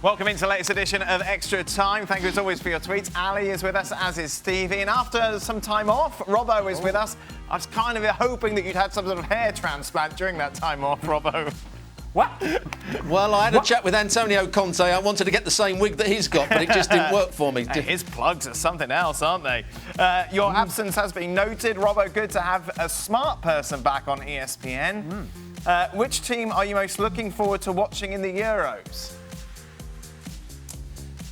Welcome into the latest edition of Extra Time. Thank you as always for your tweets. Ali is with us, as is Stevie. And after some time off, Robbo is with us. I was kind of hoping that you'd had some sort of hair transplant during that time off, Robbo. What? Well, I had a chat with Antonio Conte. I wanted to get the same wig that he's got, but it just didn't work for me. Hey, his plugs are something else, aren't they? Your absence has been noted. Robbo, good to have a smart person back on ESPN. Which team are you most looking forward to watching in the Euros?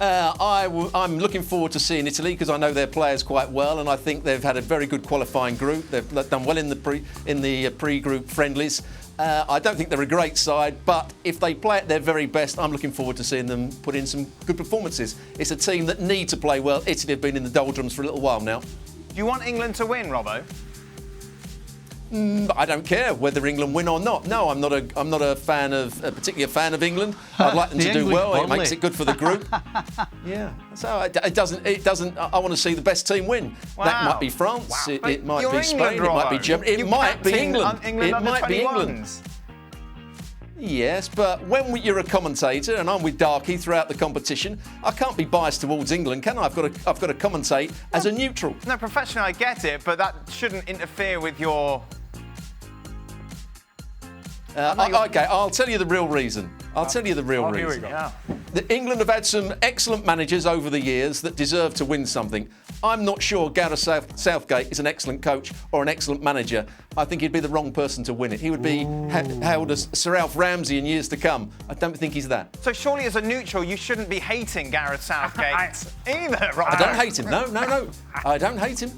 I'm looking forward to seeing Italy because I know their players quite well, and I think they've had a very good qualifying group. They've done well in the pre-group friendlies. I don't think they're a great side, but if they play at their very best, I'm looking forward to seeing them put in some good performances. It's a team that need to play well. Italy have been in the doldrums for a little while now. Do you want England to win, Robbo? I don't care whether England win or not. No, I'm not a fan of, particularly a fan of England. I'd like them to do well. It makes it good for the group. Yeah. So it doesn't. I want to see the best team win. Wow. That might be France. Wow. It might be Spain. England, it might be Germany. It might be England. It might be England. Yes, but when you're a commentator and I'm with Darky throughout the competition, I can't be biased towards England, can I? I've got to commentate as a neutral. No, professionally I get it, but that shouldn't interfere with your. Okay, I'll tell you the real reason. Here we go. Yeah. England have had some excellent managers over the years that deserve to win something. I'm not sure Gareth Southgate is an excellent coach or an excellent manager. I think he'd be the wrong person to win it. He would be hailed as Sir Alf Ramsey in years to come. I don't think he's that. So surely as a neutral, you shouldn't be hating Gareth Southgate either, right? I don't hate him. No. I don't hate him.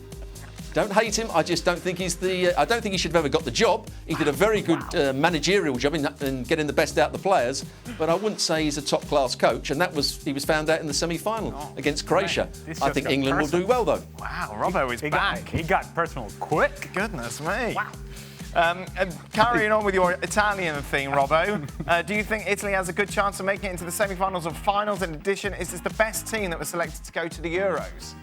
Don't hate him. I just don't think he's the. I don't think he should have ever got the job. He did a very good managerial job in getting the best out of the players, but I wouldn't say he's a top-class coach. And he was found out in the semi-final against Croatia. I think England will do well though. Wow, Robbo is back. He got personal quick. Goodness me. Wow. And carrying on with your Italian theme, Robbo, do you think Italy has a good chance of making it into the semi-finals or finals? In addition, is this the best team that was selected to go to the Euros?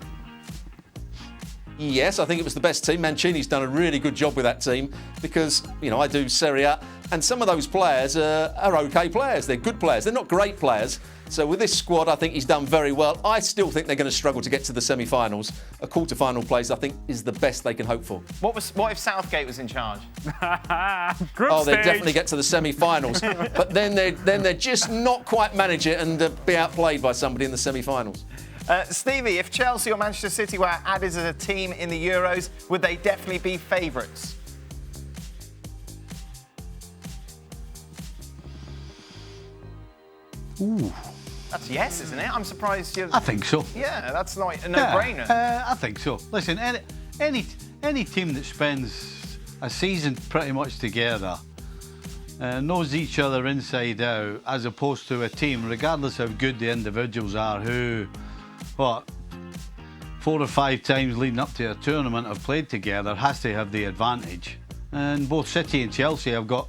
Yes, I think it was the best team. Mancini's done a really good job with that team because, I do Serie A, and some of those players are okay players. They're good players. They're not great players. So with this squad, I think he's done very well. I still think they're going to struggle to get to the semi-finals. A quarter-final place, I think, is the best they can hope for. What if Southgate was in charge? They'd definitely get to the semi-finals. But then they're just not quite manage it and be outplayed by somebody in the semi-finals. Stevie, if Chelsea or Manchester City were added as a team in the Euros, would they definitely be favourites? Ooh. That's yes, isn't it? I'm surprised you. I think so. Yeah, that's like a no-brainer. I think so. Listen, any team that spends a season pretty much together knows each other inside out, as opposed to a team, regardless of how good the individuals are, who, 4 or 5 times leading up to a tournament have played together, has to have the advantage. And both City and Chelsea have got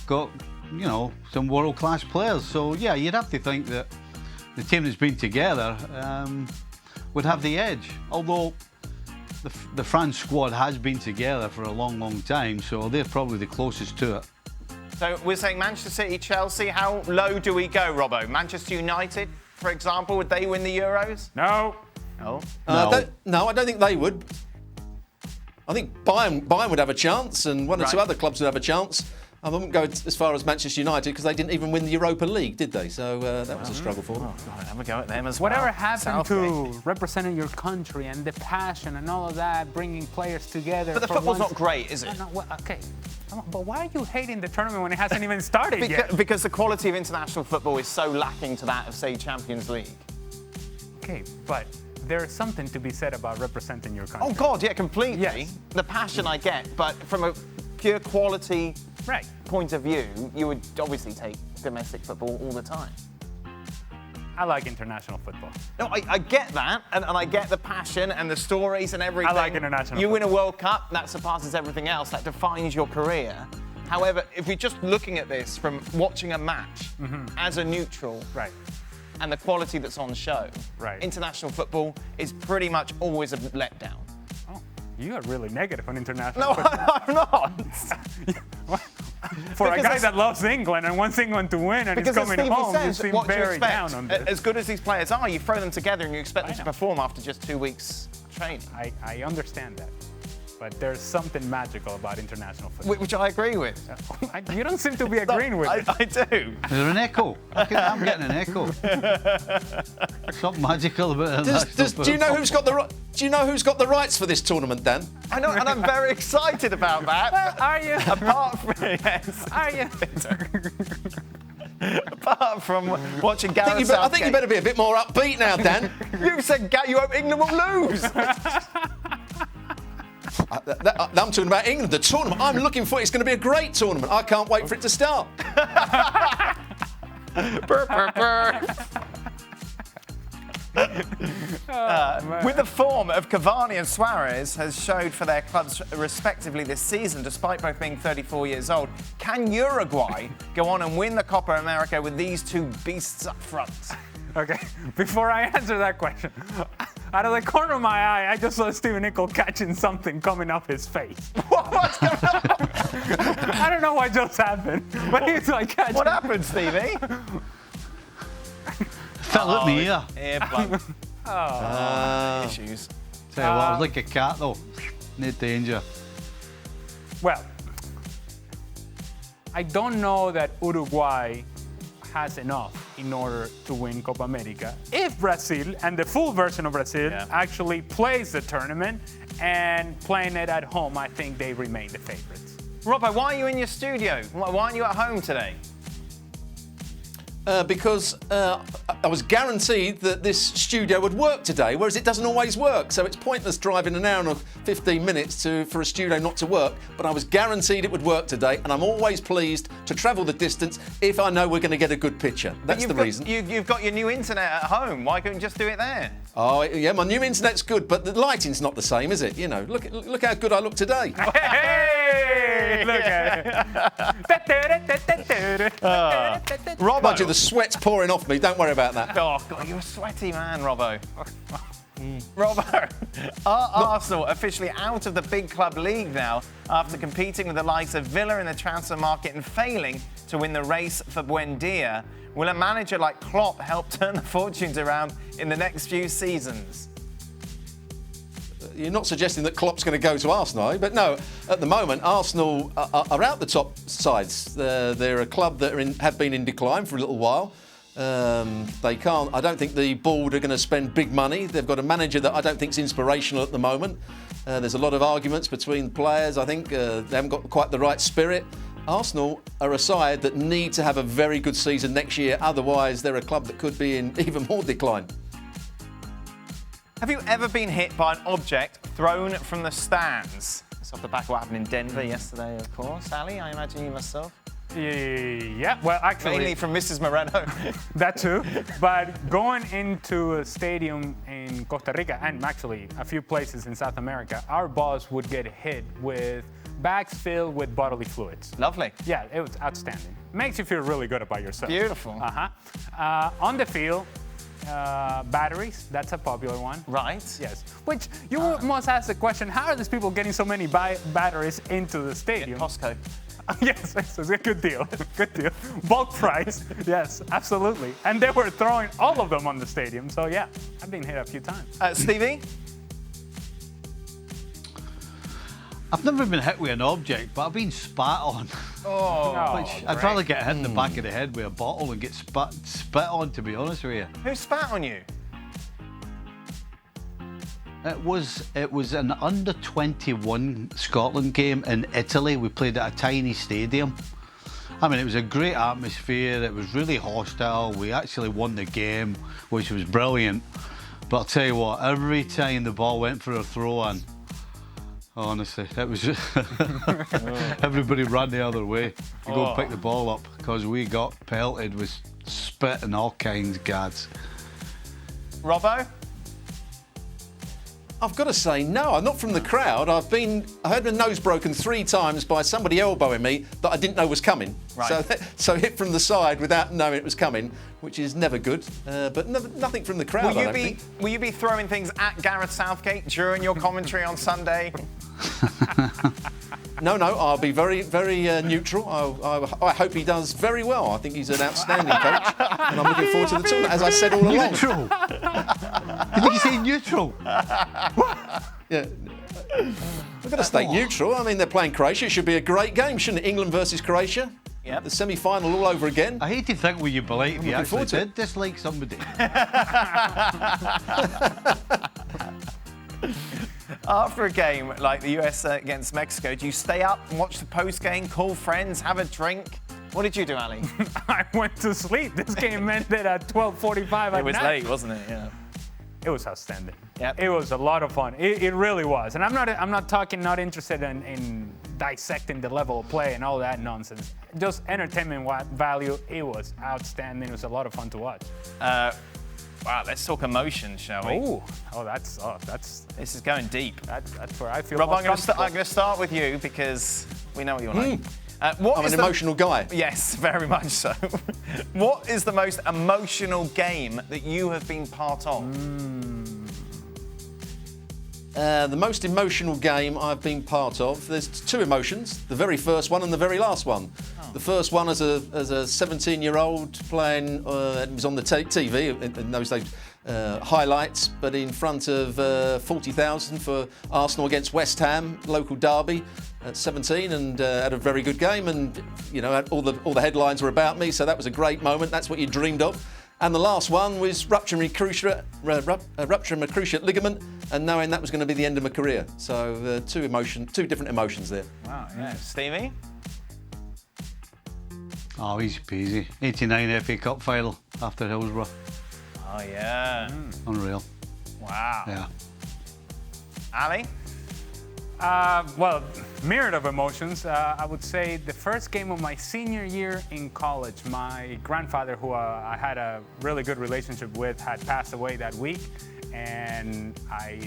some world-class players. So yeah, you'd have to think that the team that's been together would have the edge. Although the France squad has been together for a long, long time, so they're probably the closest to it. So we're saying Manchester City, Chelsea. How low do we go, Robbo? Manchester United, for example, would they win the Euros? No. No. No, I don't think they would. I think Bayern would have a chance, and one or two other clubs would have a chance. I wouldn't go as far as Manchester United because they didn't even win the Europa League, did they? So that was a struggle for them. Oh, God, have a go at them as well. Whatever happened to representing your country and the passion and all of that, bringing players together? But the football's not great, is it? Okay. But why are you hating the tournament when it hasn't even started yet? Because the quality of international football is so lacking to that of, say, Champions League. Okay, but there's something to be said about representing your country. Oh, God, yeah, completely. Yes. The passion I get, but from a pure quality point of view, you would obviously take domestic football all the time. I like international football. No, I get that, and I get the passion and the stories and everything. I like international You win a World Cup, that surpasses everything else. That defines your career. However, if we're just looking at this from watching a match as a neutral, and the quality that's on show, international football is pretty much always a letdown. Oh, you are really negative on international football. No, I'm not. For a guy that loves England and wants England to win and is coming home, you seem very down on this. As good as these players are, you throw them together and you expect them to perform after just 2 weeks training. I understand that. But there's something magical about international football. Which I agree with. You don't seem to be agreeing with it. I do. Is there an echo? I'm getting an echo. Something magical about it. Do you know who's got the rights for this tournament, Dan? I know, and I'm very excited about that. Are you? Apart from yes. Are you? Apart from watching Gareth Southgate. I think you better be a bit more upbeat now, Dan. You said you hope England will lose. I'm talking about England. The tournament I'm looking for, it's going to be a great tournament. I can't wait for it to start. With the form of Cavani and Suarez has showed for their clubs respectively this season, despite both being 34 years old, can Uruguay go on and win the Copa America with these two beasts up front? Okay, before I answer that question, out of the corner of my eye, I just saw Stephen Nicol catching something coming up his face. What's going on? I don't know what just happened, but he's like catching. What happened, Stevie? Fell at me ear. Earplug. Issues. Tell you what, I was like a cat though. No danger. Well, I don't know that Uruguay has enough in order to win Copa America. If Brazil, and the full version of Brazil, actually plays the tournament and playing it at home, I think they remain the favorites. Robbo, why are you in your studio? Why aren't you at home today? Because I was guaranteed that this studio would work today, whereas it doesn't always work. So it's pointless driving an hour and 15 minutes for a studio not to work. But I was guaranteed it would work today, and I'm always pleased to travel the distance if I know we're going to get a good picture. That's the reason. You've got your new internet at home. Why couldn't you just do it there? Oh, yeah, my new internet's good, but the lighting's not the same, is it? You know, look how good I look today. Hey, look at it. Robbo. Mind you, the sweat's pouring off me. Don't worry about that. Oh, God, you're a sweaty man, Robbo. Robbo, are Arsenal officially out of the big club league now after competing with the likes of Villa in the transfer market and failing to win the race for Buendia? Will a manager like Klopp help turn the fortunes around in the next few seasons? You're not suggesting that Klopp's going to go to Arsenal, are you? But no, at the moment, Arsenal are out the top sides. They're a club that have been in decline for a little while. They can't. I don't think the board are going to spend big money. They've got a manager that I don't think is inspirational at the moment. There's a lot of arguments between players. I think they haven't got quite the right spirit. Arsenal are a side that need to have a very good season next year. Otherwise, they're a club that could be in even more decline. Have you ever been hit by an object thrown from the stands? It's off the back of what happened in Denver yesterday, of course. Ali, I imagine you must have. Yeah, well, actually... Mainly from Mrs. Moreno. That too. But going into a stadium in Costa Rica, and actually a few places in South America, our balls would get hit with bags filled with bodily fluids. Lovely. Yeah, it was outstanding. Makes you feel really good about yourself. Beautiful. On the field, batteries, that's a popular one. Right. Yes. Which you must ask the question, how are these people getting so many batteries into the stadium? Costco. Yes, it's a good deal. Good deal. Bulk price. Yes, absolutely. And they were throwing all of them on the stadium. So yeah, I've been hit a few times. Stevie? I've never been hit with an object, but I've been spat on. Oh, Which I'd rather get hit in the back of the head with a bottle and get spit on, to be honest with you. Who spat on you? It was an under-21 Scotland game in Italy. We played at a tiny stadium. I mean, it was a great atmosphere. It was really hostile. We actually won the game, which was brilliant. But I'll tell you what, every time the ball went for a throw-in, honestly, it was just everybody ran the other way to go pick the ball up because we got pelted with spit and all kinds of gads. Robbo? I've got to say, no, I'm not from the crowd. I had my nose broken 3 times by somebody elbowing me that I didn't know was coming. Right. So hit from the side without knowing it was coming, which is never good. But nothing from the crowd. Will you be throwing things at Gareth Southgate during your commentary on Sunday? No, I'll be very, very neutral. I hope he does very well. I think he's an outstanding coach, and I'm looking forward to the tournament, as I said all along. Neutral? Did you say neutral? Yeah. We're going to stay neutral. I mean, they're playing Croatia. It should be a great game, shouldn't it? England versus Croatia. Yep. The semi-final all over again. I hate to think what you'd be like if you actually forward to did dislike somebody. After a game like the US against Mexico, do you stay up and watch the post-game, call friends, have a drink? What did you do, Ali? I went to sleep. This game ended at 12:45 at night. It was late, wasn't it? Yeah. It was outstanding. Yep. It was a lot of fun. It really was. And I'm not interested in dissecting the level of play and all that nonsense. Just entertainment value. It was outstanding. It was a lot of fun to watch. Wow, let's talk emotion, shall we? That's This is going deep. that's where I feel. Rob, most I'm going comfortable. to start with you because we know what you're like. I'm an emotional guy. Yes, very much so. What is the most emotional game that you have been part of? The most emotional game I've been part of, there's two emotions, the very first one and the very last one. The first one as a 17-year-old playing, it was on the TV in those days, highlights, but in front of 40,000 for Arsenal against West Ham, local derby at 17, and had a very good game, and you know all the headlines were about me, so that was a great moment. That's what you dreamed of. And the last one was rupture of my cruciate ligament, and knowing that was going to be the end of my career. So two different emotions there. Wow, yeah. Stevie? Oh, easy peasy. 89 FA Cup final after Hillsborough. Oh, yeah. Unreal. Wow. Yeah. Ali? Well, myriad of emotions. I would say the first game of my senior year in college, my grandfather, who I had a really good relationship with, had passed away that week, and I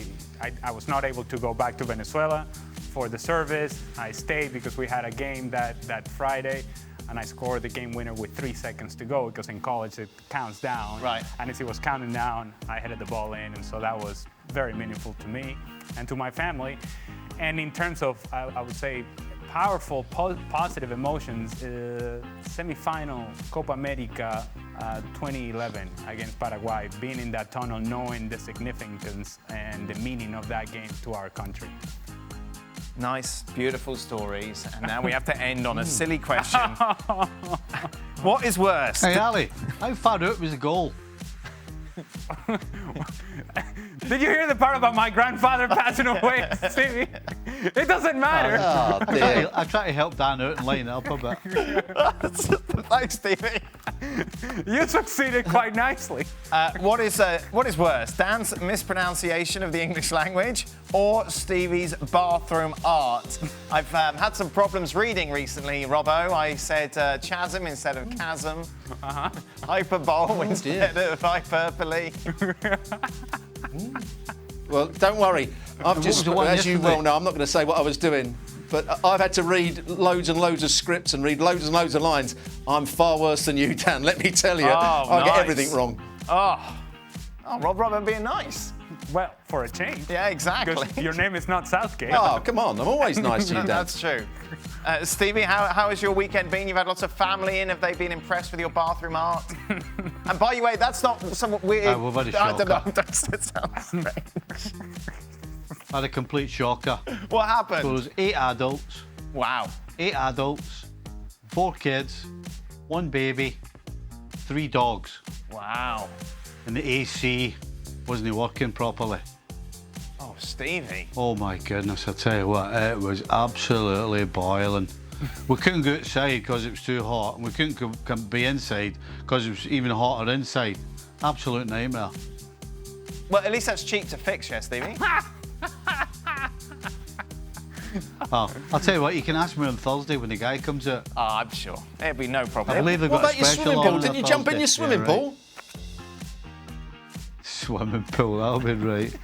was not able to go back to Venezuela for the service. I stayed because we had a game that Friday, and I scored the game winner with 3 seconds to go, because in college it counts down. Right. And as it was counting down, I headed the ball in, and so that was very meaningful to me and to my family. And in terms of, I would say, powerful, positive emotions, semi-final Copa America 2011 against Paraguay, being in that tunnel, knowing the significance and the meaning of that game to our country. Nice, beautiful stories. And now we have to end on a silly question. What is worse? Hey, Ali, how far out was the goal? Did you hear the part about my grandfather passing away, Stevie? It doesn't matter. Oh, dear. I try to help Dan out and line it up a bit. Thanks, Stevie. You succeeded quite nicely. What is worse, Dan's mispronunciation of the English language or Stevie's bathroom art? I've had some problems reading recently, Robbo. I said chasm instead of chasm. Hyperbole instead of hyperbole. Well, don't worry. As you well know, I'm not going to say what I was doing, but I've had to read loads and loads of scripts and read loads and loads of lines. I'm far worse than you, Dan, let me tell you. I get everything wrong. Oh, Rob, I'm being nice. Well, for a change. Yeah, exactly. Because your name is not Southgate. Oh, come on. I'm always nice to you, Dan. That's true. Stevie, how has your weekend been? You've had lots of family in. Have they been impressed with your bathroom art? And by the way, that's not somewhat weird. We've had a I don't know. shocker. That sounds strange. I had a complete shocker. What happened? So there was 8 adults. Wow. 8 adults, 4 kids, 1 baby, 3 dogs. Wow. And the AC wasn't working properly. Oh, Stevie. Oh my goodness, I tell you what, it was absolutely boiling. We couldn't go outside because it was too hot, and we couldn't be inside because it was even hotter inside. Absolute nightmare. Well, at least that's cheap to fix, yeah, Stevie? Oh, I'll tell you what, you can ask me on Thursday when the guy comes out. Oh, I'm sure. There'll be no problem. I believe they've What got about a your special swimming pool? on Didn't you jump in your Thursday. swimming Yeah, pool? right. Swimming pool, that'll be right.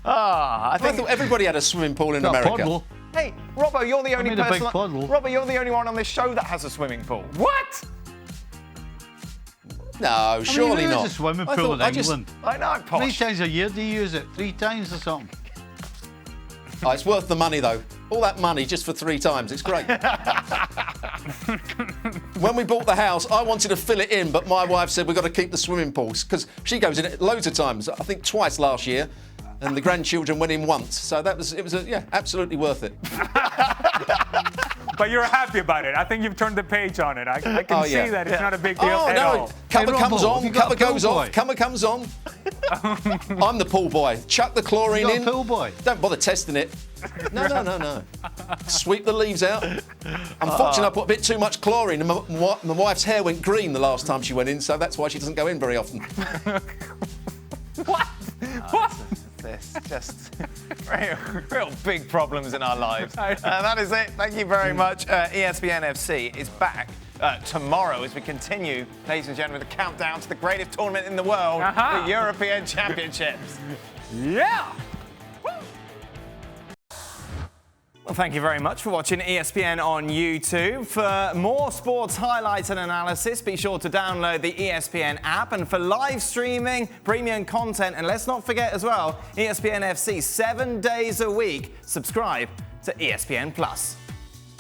I I thought everybody had a swimming pool in Got a America. puddle. Hey, Robbo, you're the only made a big person. puddle. Robbo, you're the only one on this show that has a swimming pool. What? No, surely there is not. a swimming I pool thought- in I just- England. I know, 3 posh. times a year do you use it? 3 times or something? Oh, it's worth the money, though. All that money just for 3 times. It's great. When we bought the house, I wanted to fill it in, but my wife said we've got to keep the swimming pools because she goes in it loads of times. I think twice last year, and the grandchildren went in once. So it was absolutely worth it. But you're happy about it. I think you've turned the page on it. I can see that it's not a big deal at all. Cover comes on, cover goes off, cover comes on. I'm the pool boy. Chuck the chlorine in. Pool boy. Don't bother testing it. No. Sweep the leaves out. Unfortunately, I put a bit too much chlorine, and my wife's hair went green the last time she went in, so that's why she doesn't go in very often. What? This just real big problems in our lives. That is it. Thank you very much. ESPN FC is back tomorrow as we continue, ladies and gentlemen, the countdown to the greatest tournament in the world, the European Championships. Yeah. Well, thank you very much for watching ESPN on YouTube. For more sports highlights and analysis, be sure to download the ESPN app. And for live streaming, premium content, and let's not forget as well, ESPN FC 7 days a week. Subscribe to ESPN Plus.